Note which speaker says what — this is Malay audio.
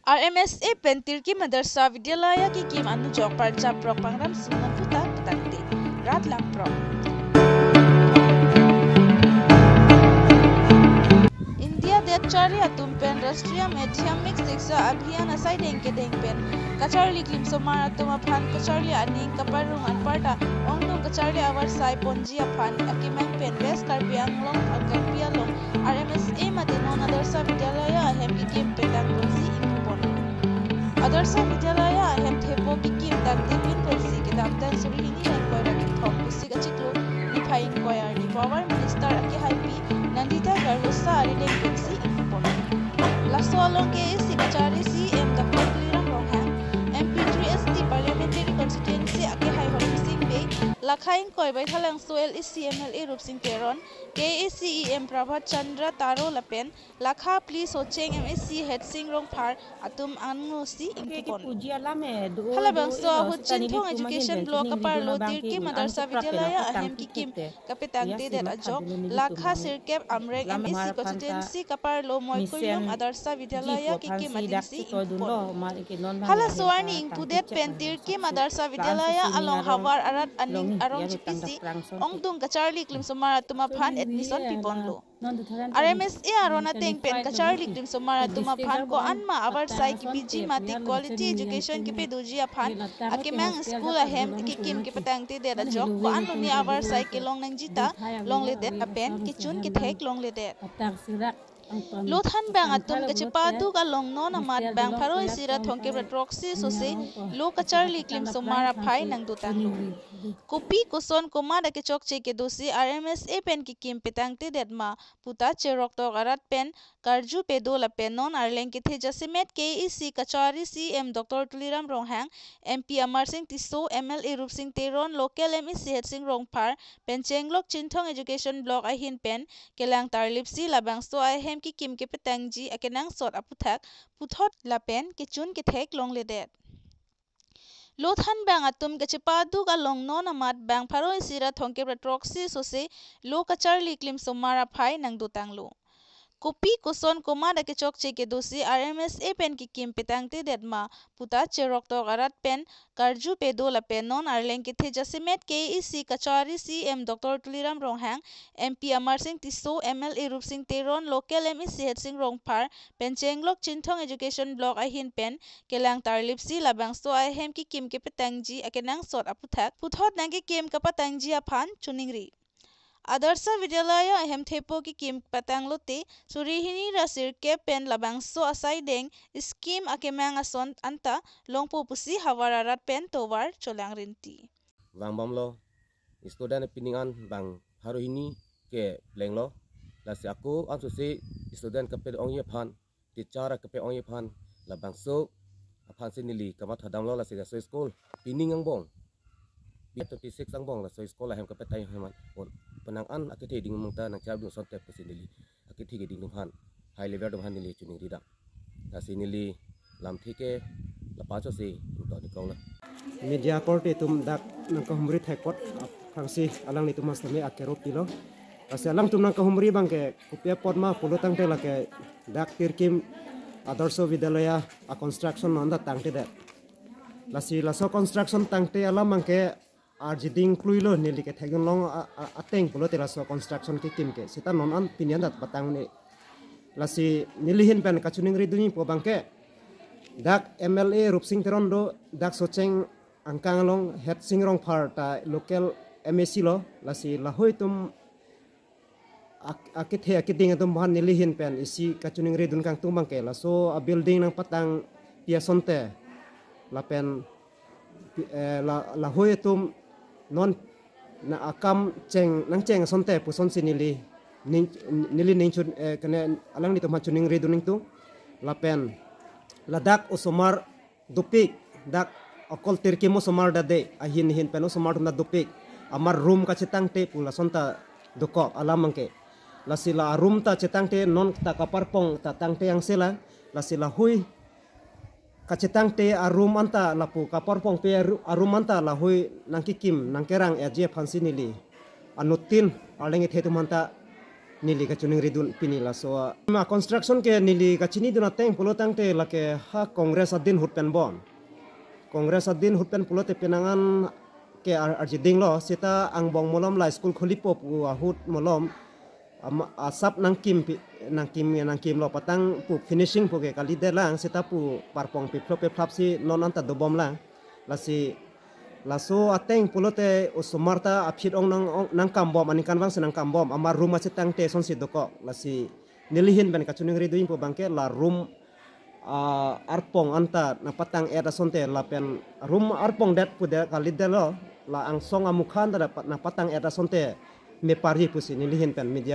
Speaker 1: RMSA Pentir की मदरसा विद्यालय की कीम अनुजोग पर जब प्रोक पंगरम सिंगन पुता तंती रात लांग प्रोक इंडिया देश चारी अतुम पेन राष्ट्रीय माध्यमिक शिक्षा अभियान असाई देंगे पेन कचारली क्लिम सोमार अतुम अफान कचारली अनिंग कपरुंग अनपर्टा ओंगनु कचारली अवर साई पोंजी अफान अकिमेंग पेन वेस्ट कार्बियांग लोंग अकर्पिया लोंग RMSA मदिनो मदरसा विद्यालय अहम की कीम पेटंग रोजी Adarsa Vidyalaya ahem thepo ki kim dangti pin polisi kitab dan suri ini dan koira ki thom kusik achiklu ni phain koyar ni power minister aki haipi Nandita Garlosa arideng pensi impon laso along ke sikachari CM Dr. Tuliram Ronghang MP3SD parliamentary constituency aki hai hol sing be lakhain koi bai thalang soel CMLA rup sing teron KACEM Prabhat Chandra Taro Lapen Lakha please Ocheng MSc head sing rong par atum anu si impon halabang so huchin thong education block apar lo tirki madarsa vidyalaya ahem ki kim kapitang te der ajok lakha sirkep amrek MSc constituency kapar lo moi koyum adarsa vidyalaya ki kim adisi impon hala soarni ingpudet pen tirki madarsa vidyalaya along hawar arat aning arong chipisi ongdung kacharli klim somar atuma phan admission piponlo RMSA arona teng pen kacharli klim somar atuma phan ko anma abar sai ki PG mati quality education ki peduji aphan akimang school ahem ki kim ki patang te de jok ko anu ni abar sai ki long nang jita long le de apen ki chun ki thek long le de Luthan bang atum ke cepatu ka long non amat bang paroi sira thongke proxy so se lo kacharli klim somara phai nang dutan kopi koson koma da ke chok che ke dosi RMSA pen ki kim petang te detma puta cherok to garat pen karju pedo la pen non arleng ke the jasimet KEC kachari CM Dr. Tuliram Ronghang MP Amar Singh Tiso MLA Rup Singh Teron local MEC Het Singh Rongpar pen chenglok chinthong education block ahin pen kelang tarlipsi labang so ahem ki kim ke petangji akenang sot aputhak puthot lapen ke chun ke thek long le det Lothan bang atum ke cepadu ka long non amat bang paroi sira thongke proxy so se lo kacharli klim somara phai nang dutang lo kopi koson koma da ke chok che ke dosi RMSA pen ki kim petang te detma puta cherok to garat pen karju pedo la pen non arleng ke the jasimet KEC kachari CM Dr. Tuliram Ronghang MP Amar Singh Tiso MLA Rup Singh Teron local MEC Het Singh Rongpar pen chenglok chinthong education block ahin pen kelang tarlipsi labang so ahem ki kim ke petangji akenang sot aputhak puthot nang ke kim kapatangji aphan chuningri Adarsa Vidyalaya ahem thepo ki kim patanglote surihini rasir ke pen labangso asai deng scheme akemang ason anta longpo pusi hawararat pen towar cholang rinti
Speaker 2: bang bamlo student piningan bang haruhini ke lenglo lasi aku ansu si student kape ongye phan teacher kape ongye phan labangso aphan sinili kamat hadamlo lasi ga school piningang bong 26 ang bong la so school ahem kape tay heman on penangan akite ding mungta nang chabu son tep sinili akite ge ding han high level dong han nili chuning rida la sinili lam thike la pa cho si to ni kong la
Speaker 3: media court tum dak nang ko humri thekot khangsi alang ni tumas tami akero pilo ase alang tum nang ko humri bang ke kupia podma polotang te la ke dak tirkim adarso vidyalaya a construction on da tangte da la so construction tangte alam mang ke arjiding kluilo nili ke thegon long ateng pulo tera so construction ke kim ke sita non an pinian dat patang ni lasi nilihin pen kachuning riduni po bangke dak MLA Rup Singh Teron do dak socheng angkang long Het Singh Rongpar ta local MEC lo lasi lahoi tum akiting atum ban nilihin pen isi kachuning ridun kang tum bangke la so a building nang patang piasonte la pen la hoi tum non na akam cheng nang cheng sonte puson sinili nili ning chun kane alang ni to machuning reduning tu lapen ladak osomar dupik dak okol tirki mo somar dade ahin hin peno somar na dupik amar room ka chetang te pula sonta doko alamangke lasila room ta chetang te non ta kaparpong ta tangte yang sela lasila hui kacetang te arum anta lapu kaporpong pe arum anta lahui nangkikim nangkerang aje phansi nili anutin aleng the tu manta nili kacuning ridun pinila so ma construction ke nili kacini duna teng pulo tang te la ke ha kongres adin hutpen bon kongres adin hutpen pulo te penangan ke arjiding lo sita ang bong molom la school kholipo pu hut molom asap nangkim lo patang pu finishing pu ke kali de lang sita pu parpong pi plop si non anta do bom lang la si laso ateng pulote usumarta apsit ong nang kambom ani kan bang senang kambom amar rumah setang te son si doko lasi nilihin ben kacuning riduin po bangke la room arpong anta na patang era sonte la pen room arpong dat pu de kali de lo la ang song amukhan da na patang era sonte me pari pusi nilihin pen media